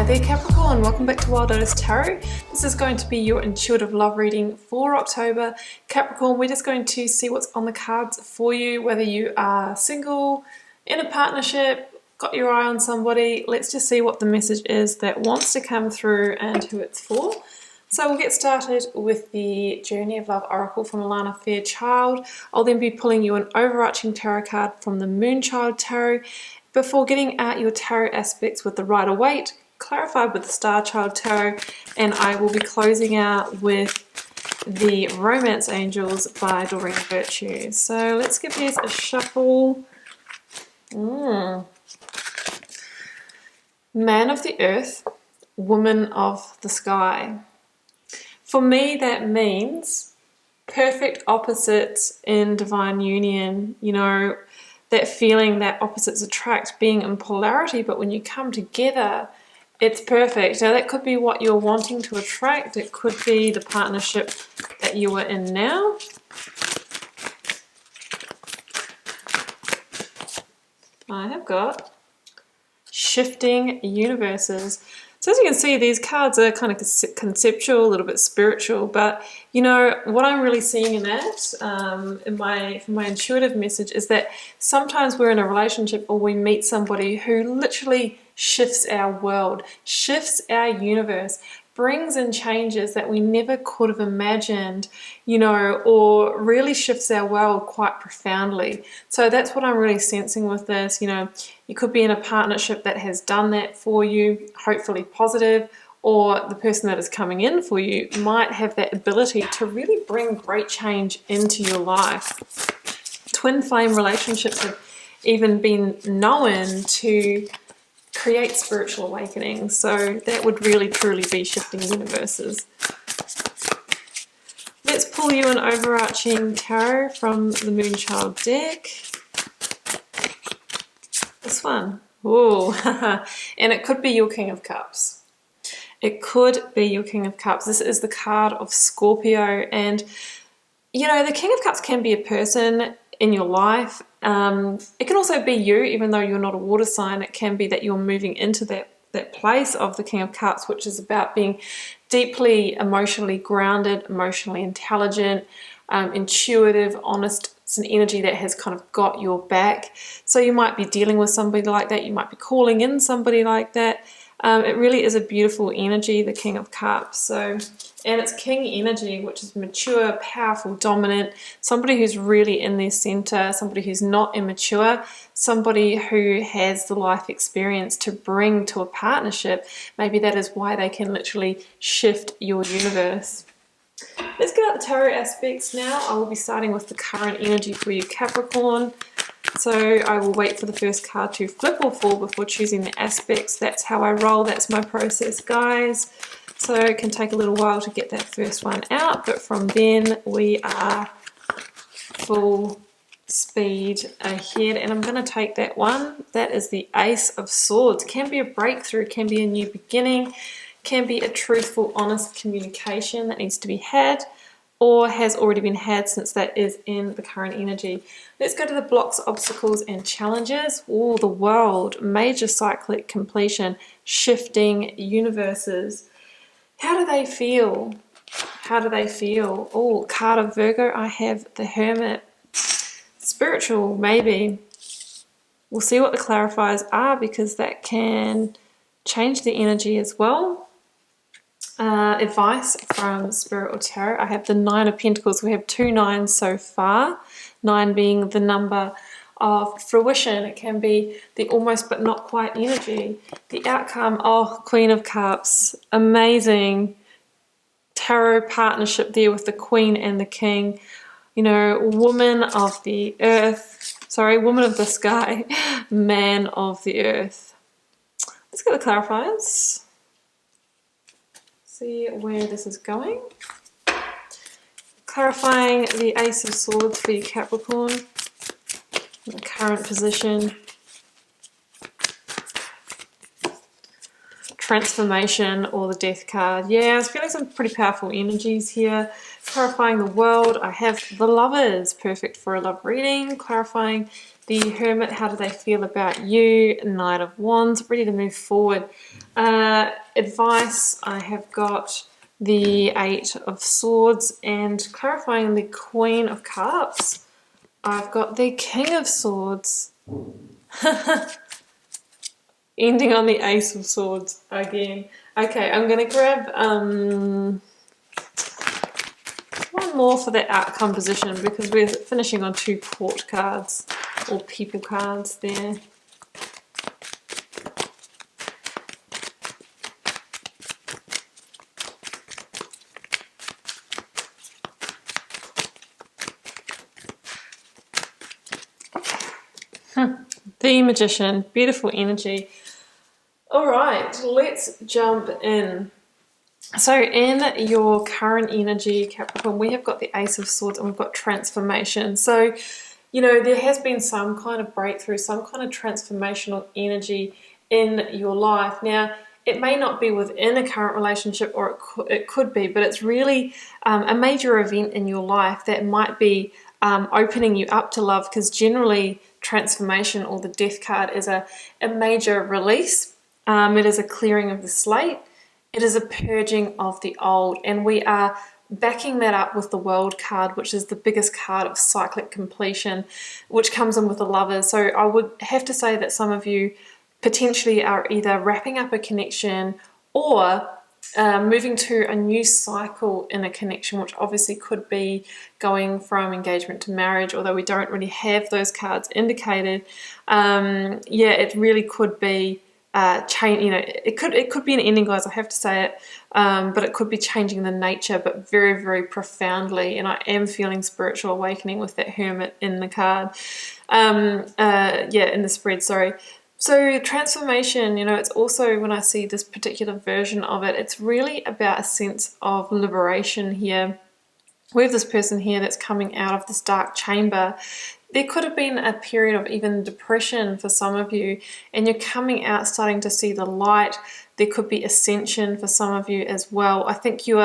Hi there Capricorn, welcome back to Wild Lotus Tarot. This is going to be your intuitive love reading for October. Capricorn, we're just going to see what's on the cards for you, whether you are single, in a partnership, got your eye on somebody. Let's just see what the message is that wants to come through and who it's for. So we'll get started with the Journey of Love Oracle from Alana Fairchild. I'll then be pulling you an overarching tarot card from the Moonchild Tarot before getting at your tarot aspects with the Rider-Waite, clarified with the Star Child Tarot, and I will be closing out with the Romance Angels by Doreen Virtue. So let's give these a shuffle. Man of the Earth, Woman of the Sky. For me, that means perfect opposites in divine union. You know, that feeling that opposites attract, being in polarity, but when you come together, it's perfect. Now, that could be what you're wanting to attract. It could be the partnership that you are in now. I have got Shifting Universes. So as you can see, these cards are kind of conceptual, a little bit spiritual, but you know, what I'm really seeing in that, for my intuitive message, is that sometimes we're in a relationship or we meet somebody who literally shifts our world, shifts our universe, brings in changes that we never could have imagined, you know, or really shifts our world quite profoundly. So that's what I'm really sensing with this. You know, you could be in a partnership that has done that for you, hopefully positive, or the person that is coming in for you might have that ability to really bring great change into your life. Twin flame relationships have even been known to create spiritual awakenings, so that would really truly be shifting universes. Let's pull you an overarching tarot from the Moonchild deck. This one. Ooh, and it could be your King of Cups. It could be your King of Cups. This is the card of Scorpio, and you know, the King of Cups can be a person in your life. It can also be you, even though you're not a water sign. It can be that you're moving into that place of the King of Cups, which is about being deeply emotionally grounded, emotionally intelligent, intuitive, honest. It's an energy that has kind of got your back. So you might be dealing with somebody like that. You might be calling in somebody like that. It really is a beautiful energy, the King of Cups. So, and it's King energy, which is mature, powerful, dominant, somebody who's really in their center, somebody who's not immature, somebody who has the life experience to bring to a partnership. Maybe that is why they can literally shift your universe. Let's get out the tarot aspects now. I will be starting with the current energy for you, Capricorn. So I will wait for the first card to flip or fall before choosing the aspects. That's how I roll. That's my process, guys. So it can take a little while to get that first one out, but from then we are full speed ahead. And I'm going to take that one. That is the Ace of Swords. Can be a breakthrough, can be a new beginning, can be a truthful, honest communication that needs to be had, or has already been had, since that is in the current energy. Let's go to the blocks, obstacles, and challenges. Oh, the World, major cyclic completion, shifting universes. How do they feel? How do they feel? Oh, card of Virgo, I have the Hermit. Spiritual, maybe. We'll see what the clarifiers are, because that can change the energy as well. Advice from Spirit or Tarot. I have the Nine of Pentacles. We have 2 nines so far. 9 being the number of fruition. It can be the almost but not quite energy. The outcome, oh, Queen of Cups. Amazing tarot partnership there with the Queen and the King. You know, Woman of the Earth. Sorry, Woman of the Sky. Man of the Earth. Let's get the clarifiers. See where this is going. Clarifying the Ace of Swords for you, Capricorn. The current position. Transformation or the Death card. Yeah, I was feeling some pretty powerful energies here. Clarifying the World, I have the Lovers, perfect for a love reading. Clarifying the Hermit, how do they feel about you? Knight of Wands, ready to move forward. Advice, I have got the Eight of Swords, and clarifying the Queen of Cups, I've got the King of Swords. Ending on the Ace of Swords again. Okay, I'm going to grab one more for the outcome position because we're finishing on 2 court cards or people cards there. The Magician, beautiful energy. All right, let's jump in. So in your current energy, Capricorn, we have got the Ace of Swords and we've got transformation. So, you know, there has been some kind of breakthrough, some kind of transformational energy in your life. Now, it may not be within a current relationship, or it could be, but it's really a major event in your life that might be opening you up to love, because generally transformation, or the Death card, is a major release. It is a clearing of the slate. It is a purging of the old, and we are backing that up with the World card, which is the biggest card of cyclic completion, which comes in with the Lovers. So I would have to say that some of you potentially are either wrapping up a connection or moving to a new cycle in a connection, which obviously could be going from engagement to marriage, although we don't really have those cards indicated. Yeah, it really could be change. You know, it could be an ending, guys, I have to say it, but it could be changing the nature, but very, very profoundly. And I am feeling spiritual awakening with that Hermit in the card. Yeah, in the spread, sorry. So transformation, you know, it's also, when I see this particular version of it, it's really about a sense of liberation here. We have this person here that's coming out of this dark chamber. There could have been a period of even depression for some of you, and you're coming out, starting to see the light. There could be ascension for some of you as well. I think you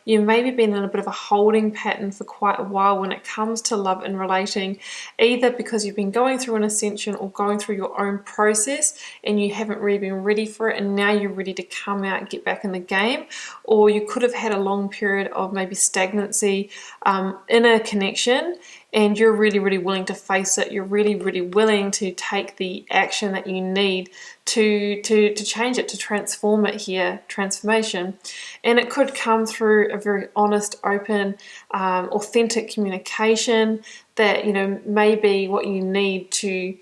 maybe been in a bit of a holding pattern for quite a while when it comes to love and relating, either because you've been going through an ascension or going through your own process and you haven't really been ready for it, and now you're ready to come out and get back in the game. Or you could have had a long period of maybe stagnancy in a connection, and you're really, really willing to face it. You're really, really willing to take the action that you need to change it, to transform it here, transformation. And it could come through a very honest, open, authentic communication that, you know, may be what you need to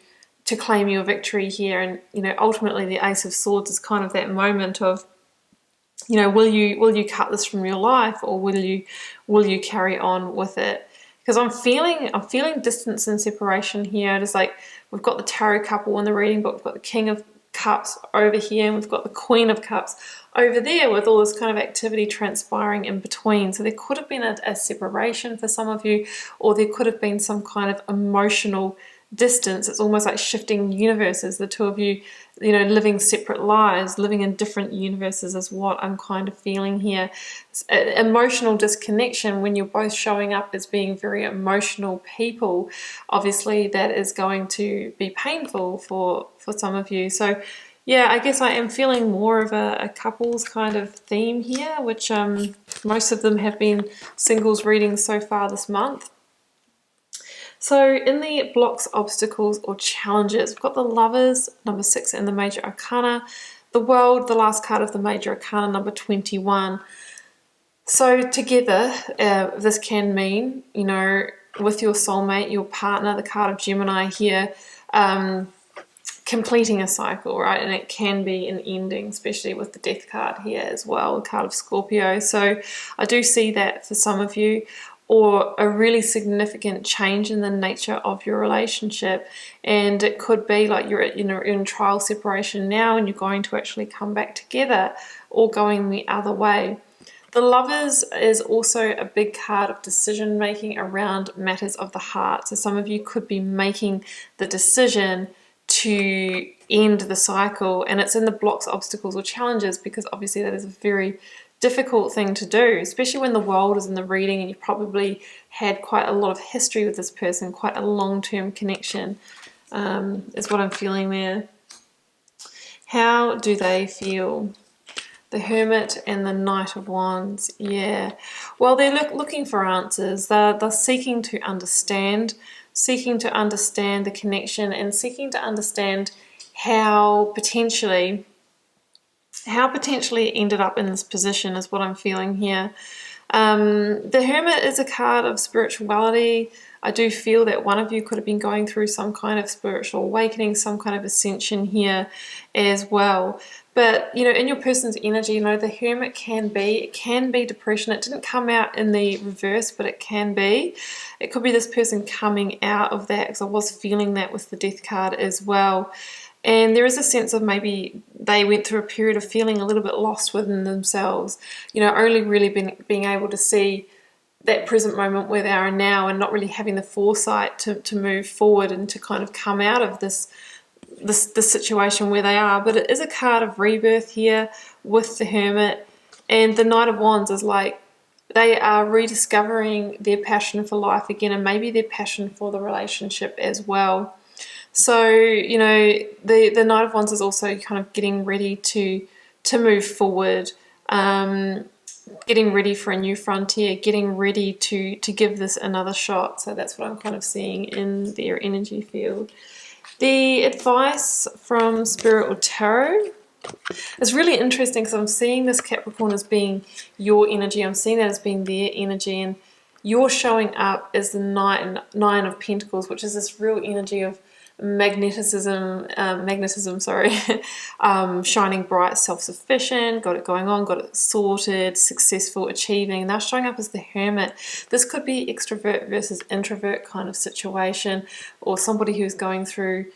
claim your victory here. And, you know, ultimately the Ace of Swords is kind of that moment of, you know, will you cut this from your life, or will you carry on with it? Because I'm feeling distance and separation here. It is like we've got the Tarot couple in the reading, but we've got the King of Cups over here, and we've got the Queen of Cups over there, with all this kind of activity transpiring in between. So there could have been a separation for some of you, or there could have been some kind of emotional distance. It's almost like shifting universes, the two of you, you know, living separate lives, living in different universes is what I'm kind of feeling here. Emotional disconnection, when you're both showing up as being very emotional people, obviously that is going to be painful for some of you. So yeah, I guess I am feeling more of a couples kind of theme here, which most of them have been singles readings so far this month. So in the blocks, obstacles, or challenges, we've got the Lovers, number 6, and the Major Arcana. The World, the last card of the Major Arcana, number 21. So together, this can mean, you know, with your soulmate, your partner, the card of Gemini here, completing a cycle, right? And it can be an ending, especially with the Death card here as well, the card of Scorpio. So I do see that for some of you, or a really significant change in the nature of your relationship. And it could be like you're in trial separation now and you're going to actually come back together, or going the other way. The Lovers is also a big card of decision making around matters of the heart. So some of you could be making the decision to end the cycle, and it's in the blocks, obstacles, or challenges, because obviously that is a very difficult thing to do, especially when the world is in the reading and you've probably had quite a lot of history with this person, quite a long-term connection, is what I'm feeling there. How do they feel? The Hermit and the Knight of Wands. Yeah. Well, they're looking for answers. They're seeking to understand the connection, and seeking to understand how potentially it ended up in this position is what I'm feeling here. The Hermit is a card of spirituality. I do feel that one of you could have been going through some kind of spiritual awakening, some kind of ascension here as well. But, you know, in your person's energy, you know, the Hermit can be depression. It didn't come out in the reverse, but it can be. It could be this person coming out of that, because I was feeling that with the Death card as well. And there is a sense of maybe they went through a period of feeling a little bit lost within themselves, you know, only really being able to see that present moment where they are now, and not really having the foresight to move forward and to kind of come out of this situation where they are. But it is a card of rebirth here with the Hermit. And the Knight of Wands is like they are rediscovering their passion for life again, and maybe their passion for the relationship as well. So, you know, the Knight of Wands is also kind of getting ready to move forward, getting ready for a new frontier, getting ready to give this another shot. So that's what I'm kind of seeing in their energy field. The advice from Spirit or Tarot is really interesting, because I'm seeing this Capricorn as being your energy. I'm seeing that as being their energy, and you're showing up as the Nine of Pentacles, which is this real energy of magnetism, shining bright, self-sufficient, got it going on, got it sorted, successful, achieving. And they're showing up as the Hermit. This could be extrovert versus introvert kind of situation, or somebody who's going through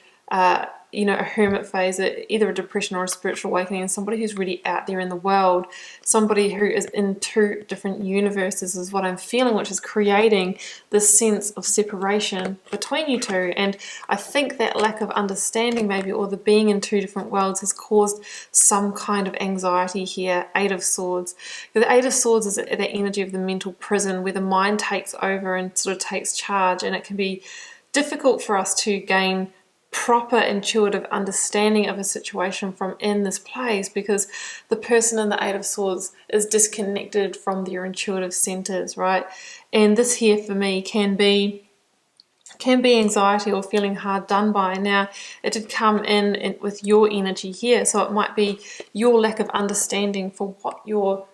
you know, a hermit phase, either a depression or a spiritual awakening, and somebody who's really out there in the world, somebody who is in two different universes is what I'm feeling, which is creating this sense of separation between you two. And I think that lack of understanding maybe, or the being in two different worlds, has caused some kind of anxiety here. Eight of Swords. The Eight of Swords is that energy of the mental prison where the mind takes over and sort of takes charge, and it can be difficult for us to gain proper intuitive understanding of a situation from in this place, because the person in the Eight of Swords is disconnected from their intuitive centers, right? And this here for me can be anxiety or feeling hard done by. Now, it did come in with your energy here, so it might be your lack of understanding for what your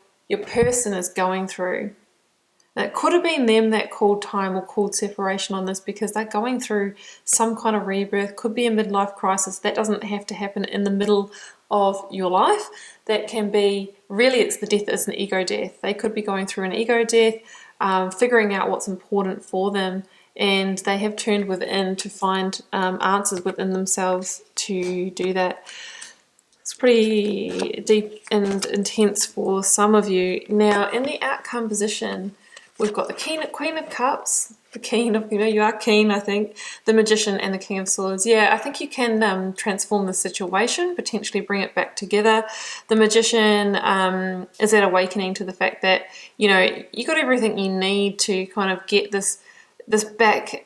person is going through. It could have been them that called time or called separation on this, because they're going through some kind of rebirth. Could be a midlife crisis. That doesn't have to happen in the middle of your life. That can be, really it's the death, it's an ego death. They could be going through an ego death, figuring out what's important for them, and they have turned within to find answers within themselves to do that. It's pretty deep and intense for some of you. Now, in the outcome position, we've got the Queen of Cups, the King of, you are keen, I think, the Magician and the King of Swords. Yeah, I think you can transform the situation, potentially bring it back together. The Magician is that awakening to the fact that, you know, you got everything you need to kind of get this back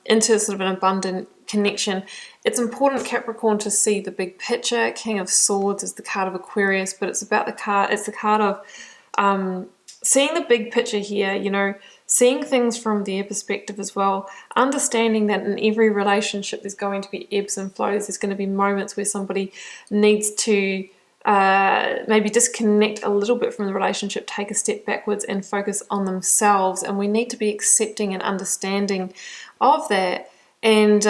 into sort of an abundant connection. It's important, Capricorn, to see the big picture. King of Swords is the card of Aquarius, but it's the card of seeing the big picture here, you know, seeing things from their perspective as well, understanding that in every relationship there's going to be ebbs and flows. There's going to be moments where somebody needs to maybe disconnect a little bit from the relationship, take a step backwards and focus on themselves, and we need to be accepting and understanding of that. And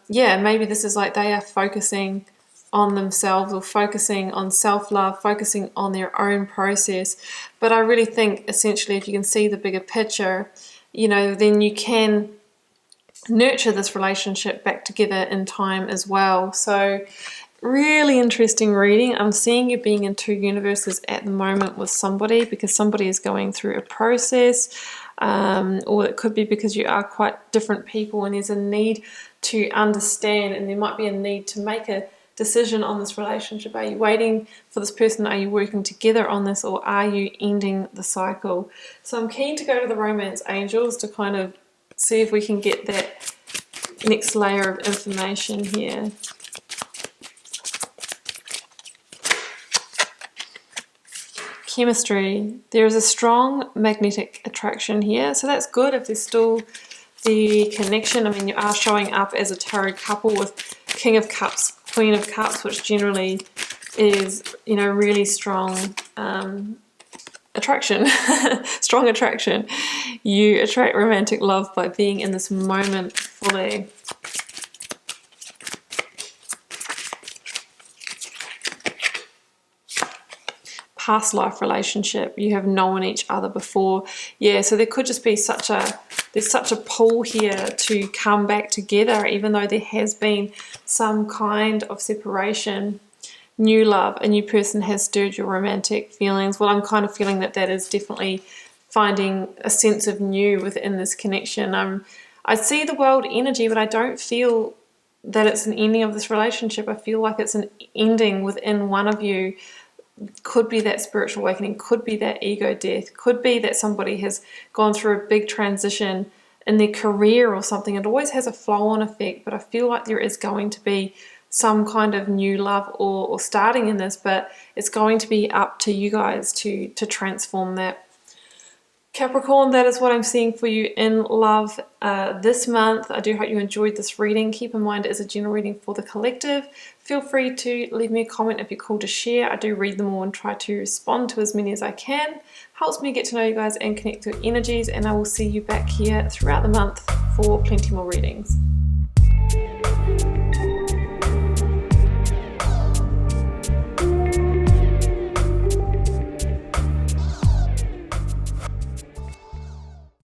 yeah, maybe this is like they are focusing on themselves, or focusing on self-love, focusing on their own process. But I really think essentially if you can see the bigger picture, you know, then you can nurture this relationship back together in time as well. So really interesting reading. I'm seeing you being in two universes at the moment with somebody, because somebody is going through a process, or it could be because you are quite different people and there's a need to understand, and there might be a need to make a decision on this relationship? Are you waiting for this person? Are you working together on this, or are you ending the cycle? So I'm keen to go to the romance angels to kind of see if we can get that next layer of information here. Chemistry. There is a strong magnetic attraction here, so that's good if there's still the connection. I mean, you are showing up as a tarot couple with King of Cups, Queen of Cups, which generally is, you know, really strong attraction. Strong attraction. You attract romantic love by being in this moment fully. Past life relationship, you have known each other before. Yeah, so there could just be there's such a pull here to come back together, even though there has been some kind of separation. New love, a new person has stirred your romantic feelings. Well, I'm kind of feeling that that is definitely finding a sense of new within this connection. I see the world energy, but I don't feel that it's an ending of this relationship. I feel like it's an ending within one of you. Could be that spiritual awakening, could be that ego death, could be that somebody has gone through a big transition in their career or something. It always has a flow-on effect, but I feel like there is going to be some kind of new love or starting in this, but it's going to be up to you guys to transform that. Capricorn, that is what I'm seeing for you in love this month. I do hope you enjoyed this reading. Keep in mind it is a general reading for the collective. Feel free to leave me a comment if you're called to share. I do read them all and try to respond to as many as I can. Helps me get to know you guys and connect to energies, and I will see you back here throughout the month for plenty more readings.